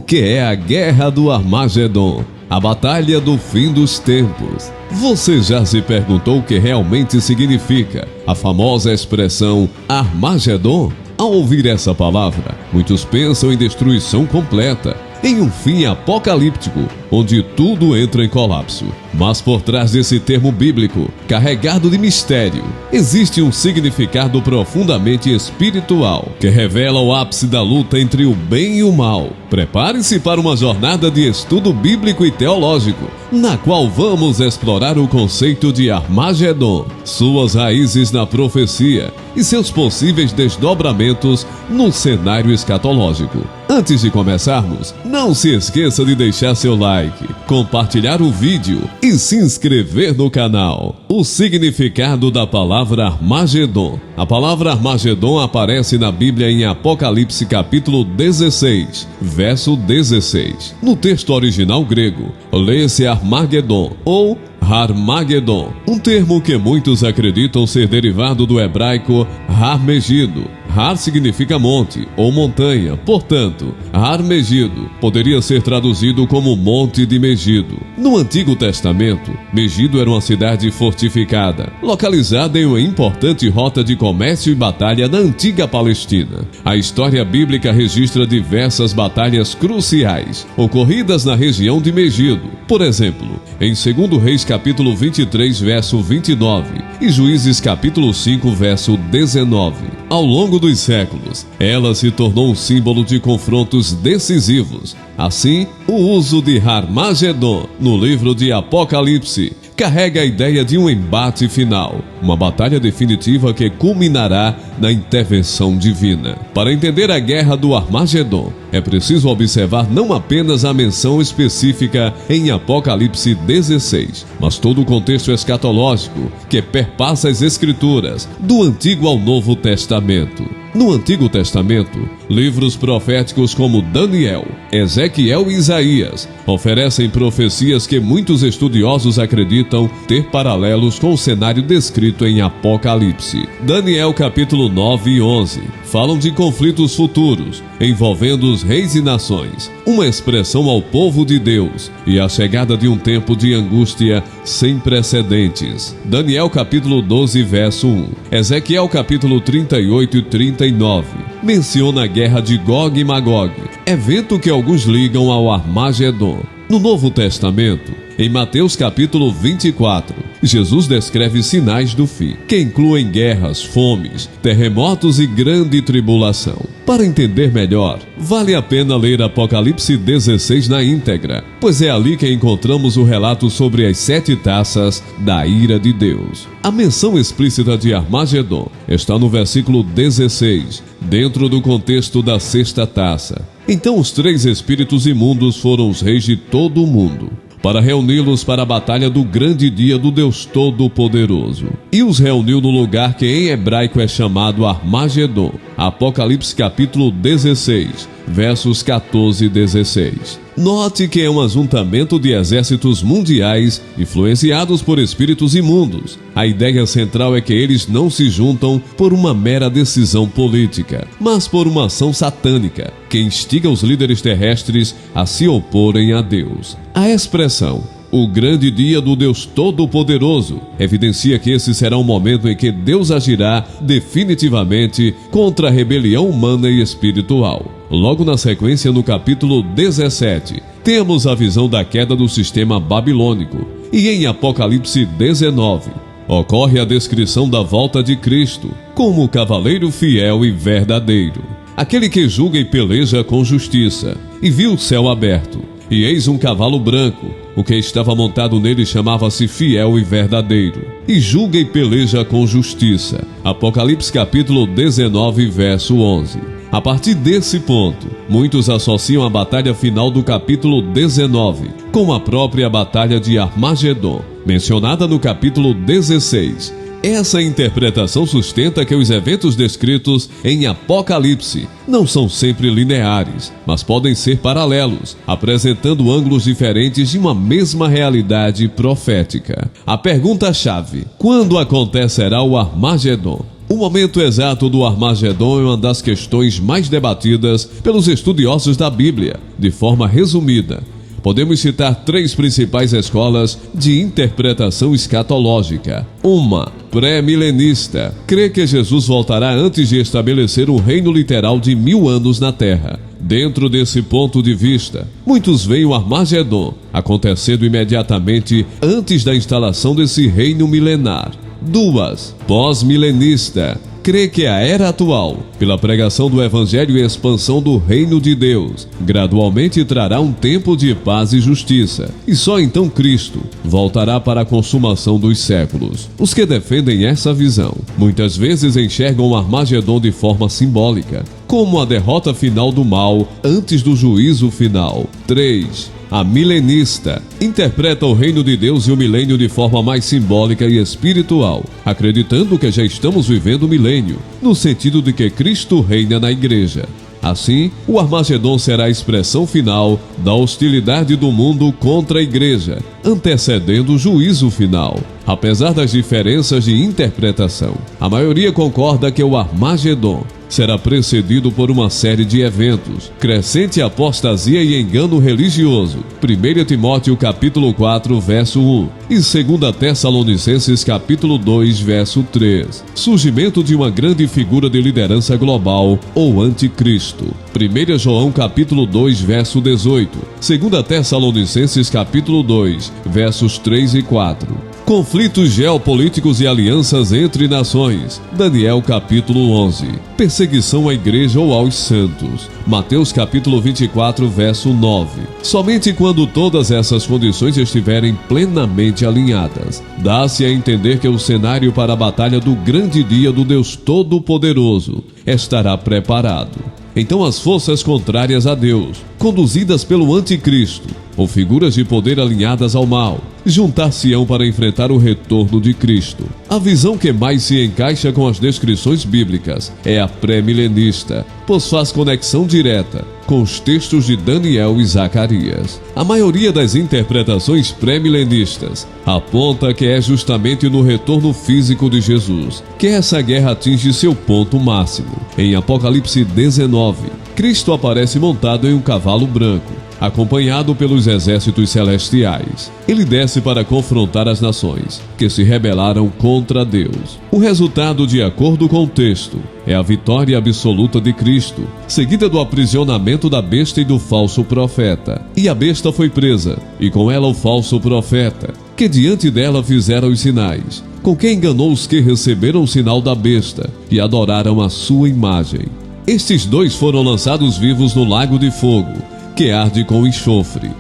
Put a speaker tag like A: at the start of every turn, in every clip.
A: que é a Guerra do Armagedon, a batalha do fim dos tempos? Você já se perguntou o que realmente significa a famosa expressão Armagedon? Ao ouvir essa palavra, muitos pensam em destruição completa, em um fim apocalíptico, onde tudo entra em colapso. Mas por trás desse termo bíblico, carregado de mistério, existe um significado profundamente espiritual, que revela o ápice da luta entre o bem e o mal. Prepare-se para uma jornada de estudo bíblico e teológico, na qual vamos explorar o conceito de Armagedon, suas raízes na profecia e seus possíveis desdobramentos no cenário escatológico. Antes de começarmos, não se esqueça de deixar seu like, compartilhar o vídeo e se inscrever no canal. O significado da palavra Armagedon. A palavra Armagedon aparece na Bíblia em Apocalipse capítulo 16, verso 16. No texto original grego, lê-se Armagedon ou Harmagedon, um termo que muitos acreditam ser derivado do hebraico Har Megido. Har significa monte ou montanha, portanto, Har Megido poderia ser traduzido como Monte de Megido. No Antigo Testamento, Megido era uma cidade fortificada, localizada em uma importante rota de comércio e batalha na antiga Palestina. A história bíblica registra diversas batalhas cruciais ocorridas na região de Megido. Por exemplo, em 2 Reis capítulo 23, verso 29 e Juízes capítulo 5, verso 19. Ao longo dos séculos, ela se tornou um símbolo de confrontos decisivos. Assim, o uso de Armagedon no livro de Apocalipse carrega a ideia de um embate final, uma batalha definitiva que culminará na intervenção divina. Para entender a guerra do Armagedon, é preciso observar não apenas a menção específica em Apocalipse 16, mas todo o contexto escatológico que perpassa as Escrituras, do Antigo ao Novo Testamento. No Antigo Testamento, livros proféticos como Daniel, Ezequiel e Isaías oferecem profecias que muitos estudiosos acreditam ter paralelos com o cenário descrito em Apocalipse. Daniel capítulo 9 e 11 falam de conflitos futuros envolvendo os reis e nações, uma expressão ao povo de Deus e a chegada de um tempo de angústia sem precedentes. Daniel capítulo 12 verso 1, Ezequiel capítulo 38 e 39 menciona a guerra de Gog e Magog, evento que alguns ligam ao Armagedon. No Novo Testamento, em Mateus capítulo 24, Jesus descreve sinais do fim, que incluem guerras, fomes, terremotos e grande tribulação. Para entender melhor, vale a pena ler Apocalipse 16 na íntegra, pois é ali que encontramos o relato sobre as 7 taças da ira de Deus. A menção explícita de Armagedon está no versículo 16, dentro do contexto da 6ª taça. Então os 3 espíritos imundos foram os reis de todo o mundo, para reuni-los para a batalha do grande dia do Deus Todo-Poderoso. E os reuniu no lugar que em hebraico é chamado Armagedon. Apocalipse capítulo 16, versos 14 e 16. Note que é um ajuntamento de exércitos mundiais influenciados por espíritos imundos. A ideia central é que eles não se juntam por uma mera decisão política, mas por uma ação satânica que instiga os líderes terrestres a se oporem a Deus. A expressão "o grande dia do Deus Todo-Poderoso" evidencia que esse será um momento em que Deus agirá definitivamente contra a rebelião humana e espiritual. Logo na sequência, no capítulo 17, temos a visão da queda do sistema babilônico. E em Apocalipse 19, ocorre a descrição da volta de Cristo como o cavaleiro fiel e verdadeiro, aquele que julga e peleja com justiça. E viu o céu aberto, e eis um cavalo branco. O que estava montado nele chamava-se Fiel e Verdadeiro, e julga e peleja com justiça. Apocalipse capítulo 19, verso 11. A partir desse ponto, muitos associam a batalha final do capítulo 19 com a própria batalha de Armagedon, mencionada no capítulo 16. Essa interpretação sustenta que os eventos descritos em Apocalipse não são sempre lineares, mas podem ser paralelos, apresentando ângulos diferentes de uma mesma realidade profética. A pergunta-chave: quando acontecerá o Armagedon? O momento exato do Armagedon é uma das questões mais debatidas pelos estudiosos da Bíblia. De forma resumida, podemos citar 3 principais escolas de interpretação escatológica. Uma, pré-milenista, crê que Jesus voltará antes de estabelecer um reino literal de 1000 anos na Terra. Dentro desse ponto de vista, muitos veem o Armagedon acontecendo imediatamente antes da instalação desse reino milenar. 2, pós-milenista, crê que a era atual, pela pregação do Evangelho e expansão do Reino de Deus, gradualmente trará um tempo de paz e justiça, e só então Cristo voltará para a consumação dos séculos. Os que defendem essa visão, muitas vezes enxergam o Armagedon de forma simbólica, como a derrota final do mal antes do juízo final. 3. A milenista interpreta o reino de Deus e o milênio de forma mais simbólica e espiritual, acreditando que já estamos vivendo o milênio, no sentido de que Cristo reina na igreja. Assim, o Armagedon será a expressão final da hostilidade do mundo contra a igreja, antecedendo o juízo final. Apesar das diferenças de interpretação, a maioria concorda que o Armagedon será precedido por uma série de eventos, crescente apostasia e engano religioso. 1 Timóteo capítulo 4, verso 1 e 2 Tessalonicenses capítulo 2, verso 3. Surgimento de uma grande figura de liderança global ou anticristo. 1 João capítulo 2, verso 18. 2 Tessalonicenses capítulo 2, versos 3 e 4. Conflitos geopolíticos e alianças entre nações. Daniel capítulo 11. Perseguição à igreja ou aos santos. Mateus capítulo 24, verso 9. Somente quando todas essas condições estiverem plenamente alinhadas, dá-se a entender que o cenário para a batalha do grande dia do Deus Todo-Poderoso estará preparado. Então as forças contrárias a Deus, conduzidas pelo anticristo, ou figuras de poder alinhadas ao mal, juntar-se-ão para enfrentar o retorno de Cristo. A visão que mais se encaixa com as descrições bíblicas é a pré-milenista, pois faz conexão direta com os textos de Daniel e Zacarias. A maioria das interpretações pré-milenistas aponta que é justamente no retorno físico de Jesus que essa guerra atinge seu ponto máximo. Em Apocalipse 19, Cristo aparece montado em um cavalo branco, acompanhado pelos exércitos celestiais. Ele desce para confrontar as nações que se rebelaram contra Deus. O resultado, de acordo com o texto, é a vitória absoluta de Cristo, seguida do aprisionamento da besta e do falso profeta. E a besta foi presa, e com ela o falso profeta, que diante dela fizeram os sinais, com que enganou os que receberam o sinal da besta e adoraram a sua imagem. Estes 2 foram lançados vivos no lago de fogo, que arde com enxofre,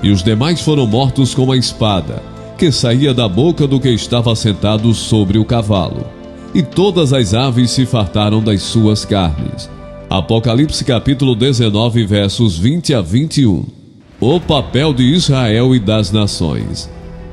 A: e os demais foram mortos com a espada, que saía da boca do que estava sentado sobre o cavalo. E todas as aves se fartaram das suas carnes. Apocalipse capítulo 19, versos 20 a 21. O papel de Israel e das nações.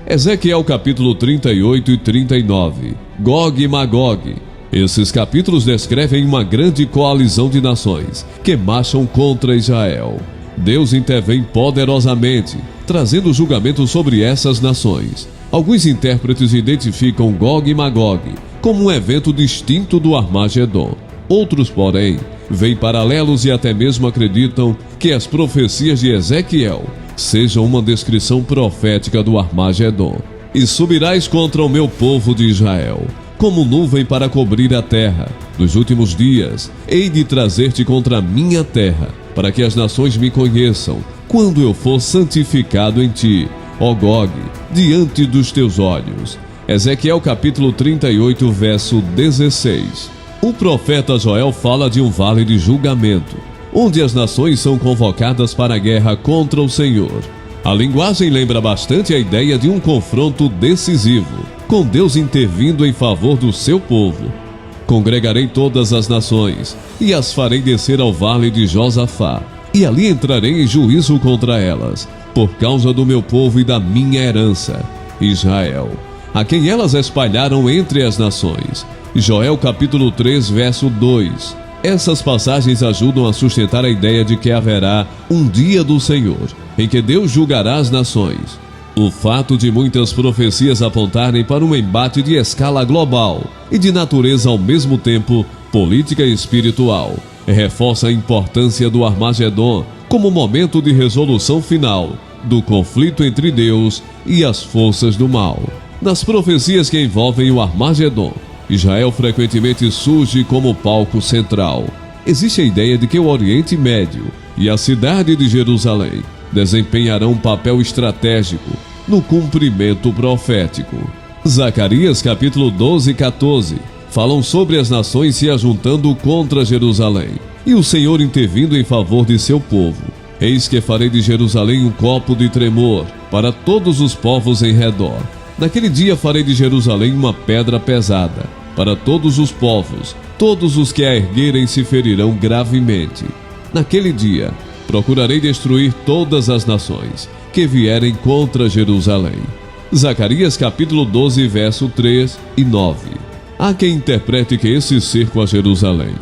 A: Ezequiel capítulo 38 e 39. Gog e Magog. Esses capítulos descrevem uma grande coalizão de nações que marcham contra Israel. Deus intervém poderosamente, trazendo julgamento sobre essas nações. Alguns intérpretes identificam Gog e Magog como um evento distinto do Armagedon. Outros, porém, veem paralelos e até mesmo acreditam que as profecias de Ezequiel sejam uma descrição profética do Armagedon. E subirás contra o meu povo de Israel, como nuvem para cobrir a terra. Nos últimos dias, hei de trazer-te contra a minha terra, para que as nações me conheçam, quando eu for santificado em ti, ó Gog, diante dos teus olhos. Ezequiel capítulo 38, verso 16. O profeta Joel fala de um vale de julgamento, onde as nações são convocadas para a guerra contra o Senhor. A linguagem lembra bastante a ideia de um confronto decisivo, com Deus intervindo em favor do seu povo. Congregarei todas as nações, e as farei descer ao vale de Josafá, e ali entrarei em juízo contra elas, por causa do meu povo e da minha herança, Israel, a quem elas espalharam entre as nações. Joel capítulo 3, verso 2. Essas passagens ajudam a sustentar a ideia de que haverá um dia do Senhor, em que Deus julgará as nações. O fato de muitas profecias apontarem para um embate de escala global e de natureza ao mesmo tempo política e espiritual reforça a importância do Armagedon como momento de resolução final do conflito entre Deus e as forças do mal. Nas profecias que envolvem o Armagedon, Israel frequentemente surge como palco central. Existe a ideia de que o Oriente Médio e a cidade de Jerusalém desempenharão um papel estratégico no cumprimento profético. Zacarias capítulo 12 e 14 falam sobre as nações se ajuntando contra Jerusalém e o Senhor intervindo em favor de seu povo. Eis que farei de Jerusalém um copo de tremor para todos os povos em redor. Naquele dia farei de Jerusalém uma pedra pesada para todos os povos. Todos os que a erguerem se ferirão gravemente. Naquele dia procurarei destruir todas as nações que vierem contra Jerusalém. Zacarias capítulo 12, verso 3 e 9. Há quem interprete que esse cerco a Jerusalém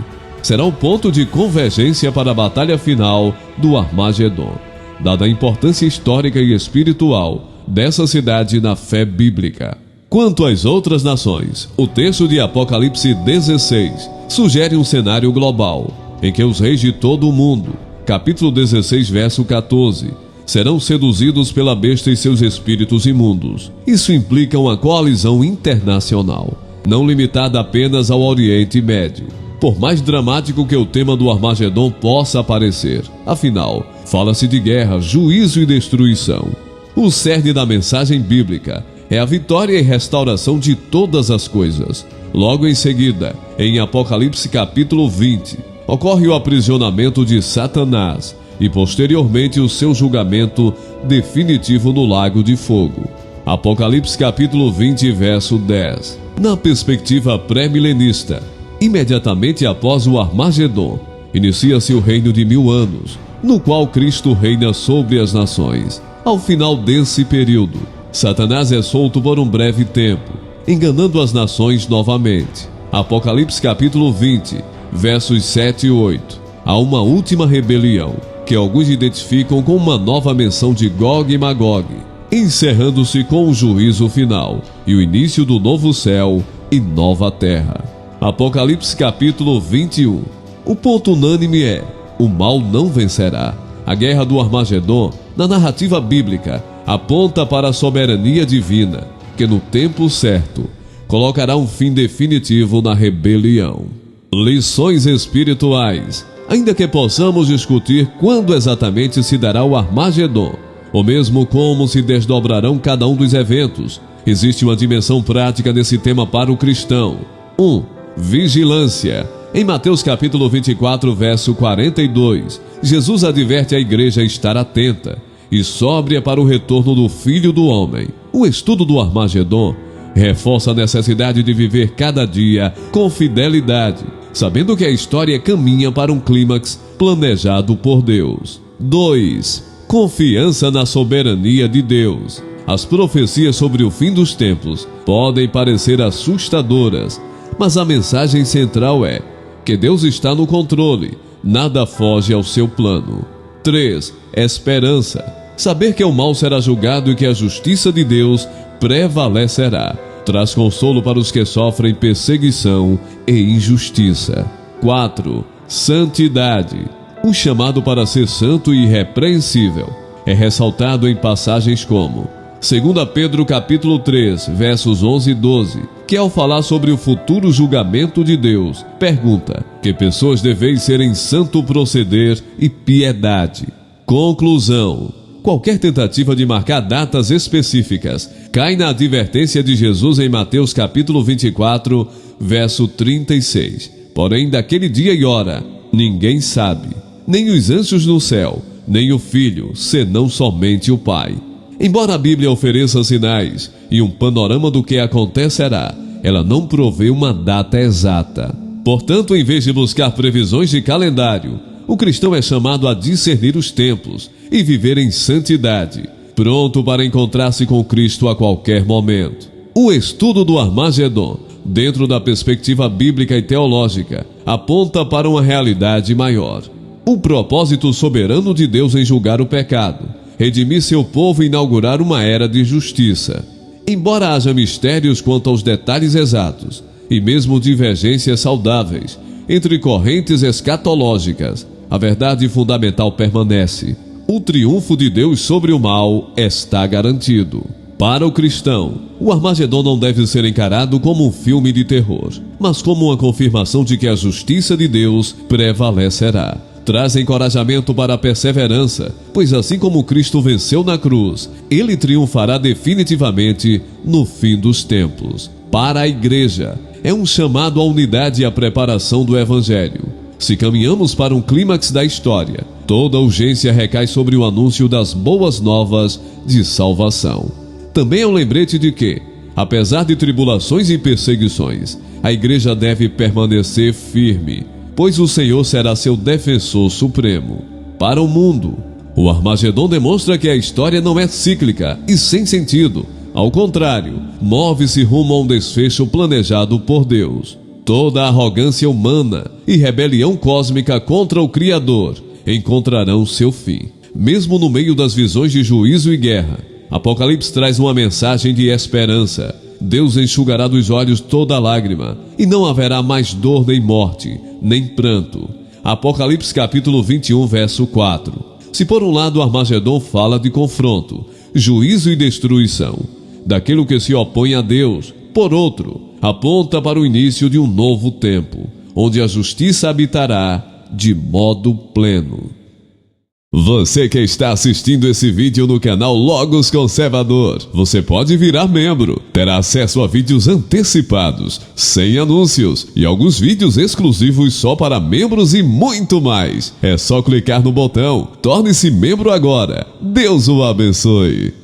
A: será o ponto de convergência para a batalha final do Armagedon, dada a importância histórica e espiritual dessa cidade na fé bíblica. Quanto às outras nações, o texto de Apocalipse 16 sugere um cenário global, em que os reis de todo o mundo, capítulo 16, verso 14, serão seduzidos pela besta e seus espíritos imundos. Isso implica uma coalizão internacional, não limitada apenas ao Oriente Médio. Por mais dramático que o tema do Armagedon possa parecer, afinal, fala-se de guerra, juízo e destruição. O cerne da mensagem bíblica é a vitória e restauração de todas as coisas. Logo em seguida, em Apocalipse capítulo 20, ocorre o aprisionamento de Satanás e posteriormente o seu julgamento definitivo no lago de fogo. Apocalipse capítulo 20, verso 10. Na perspectiva pré-milenista, imediatamente após o Armagedon, inicia-se o reino de 1000 anos, no qual Cristo reina sobre as nações. Ao final desse período, Satanás é solto por um breve tempo, enganando as nações novamente. Apocalipse capítulo 20, versos 7 e 8. Há uma última rebelião, que alguns identificam com uma nova menção de Gog e Magog, encerrando-se com o juízo final e o início do novo céu e nova terra. Apocalipse capítulo 21. O ponto unânime é: o mal não vencerá. A guerra do Armagedon, na narrativa bíblica, aponta para a soberania divina, que no tempo certo colocará um fim definitivo na rebelião. Lições espirituais. Ainda que possamos discutir quando exatamente se dará o Armagedon, ou mesmo como se desdobrarão cada um dos eventos, existe uma dimensão prática nesse tema para o cristão. 1. Vigilância. Em Mateus capítulo 24, verso 42, Jesus adverte a igreja a estar atenta e sóbria para o retorno do Filho do Homem. O estudo do Armagedon reforça a necessidade de viver cada dia com fidelidade, sabendo que a história caminha para um clímax planejado por Deus. 2. Confiança na soberania de Deus. As profecias sobre o fim dos tempos podem parecer assustadoras, mas a mensagem central é que Deus está no controle, nada foge ao seu plano. 3. Esperança. Saber que o mal será julgado e que a justiça de Deus prevalecerá traz consolo para os que sofrem perseguição e injustiça. 4. Santidade. O chamado para ser santo e irrepreensível é ressaltado em passagens como 2 Pedro capítulo 3, versos 11 e 12, que ao falar sobre o futuro julgamento de Deus, pergunta que pessoas deveis serem santo proceder e piedade. Conclusão. Qualquer tentativa de marcar datas específicas cai na advertência de Jesus em Mateus capítulo 24, verso 36. Porém, daquele dia e hora, ninguém sabe, nem os anjos no céu, nem o Filho, senão somente o Pai. Embora a Bíblia ofereça sinais e um panorama do que acontecerá, ela não provê uma data exata. Portanto, em vez de buscar previsões de calendário, o cristão é chamado a discernir os tempos e viver em santidade, pronto para encontrar-se com Cristo a qualquer momento. O estudo do Armagedon, dentro da perspectiva bíblica e teológica, aponta para uma realidade maior. O propósito soberano de Deus em julgar o pecado redimir seu povo e inaugurar uma era de justiça. Embora haja mistérios quanto aos detalhes exatos, e mesmo divergências saudáveis entre correntes escatológicas, a verdade fundamental permanece. O triunfo de Deus sobre o mal está garantido. Para o cristão, o Armagedon não deve ser encarado como um filme de terror, mas como uma confirmação de que a justiça de Deus prevalecerá. Traz encorajamento para a perseverança, pois assim como Cristo venceu na cruz, ele triunfará definitivamente no fim dos tempos. Para a igreja, é um chamado à unidade e à preparação do Evangelho. Se caminhamos para um clímax da história, toda urgência recai sobre o anúncio das boas novas de salvação. Também é um lembrete de que, apesar de tribulações e perseguições, a igreja deve permanecer firme, pois o Senhor será seu defensor supremo. Para o mundo, o Armagedon demonstra que a história não é cíclica e sem sentido. Ao contrário, move-se rumo a um desfecho planejado por Deus. Toda arrogância humana e rebelião cósmica contra o Criador encontrarão seu fim. Mesmo no meio das visões de juízo e guerra, Apocalipse traz uma mensagem de esperança. Deus enxugará dos olhos toda lágrima, e não haverá mais dor nem morte, nem pranto. Apocalipse capítulo 21, verso 4. Se por um lado o Armagedon fala de confronto, juízo e destruição daquilo que se opõe a Deus, por outro, aponta para o início de um novo tempo, onde a justiça habitará de modo pleno. Você que está assistindo esse vídeo no canal Logos Conservador, você pode virar membro, terá acesso a vídeos antecipados, sem anúncios e alguns vídeos exclusivos só para membros e muito mais. É só clicar no botão, torne-se membro agora. Deus o abençoe.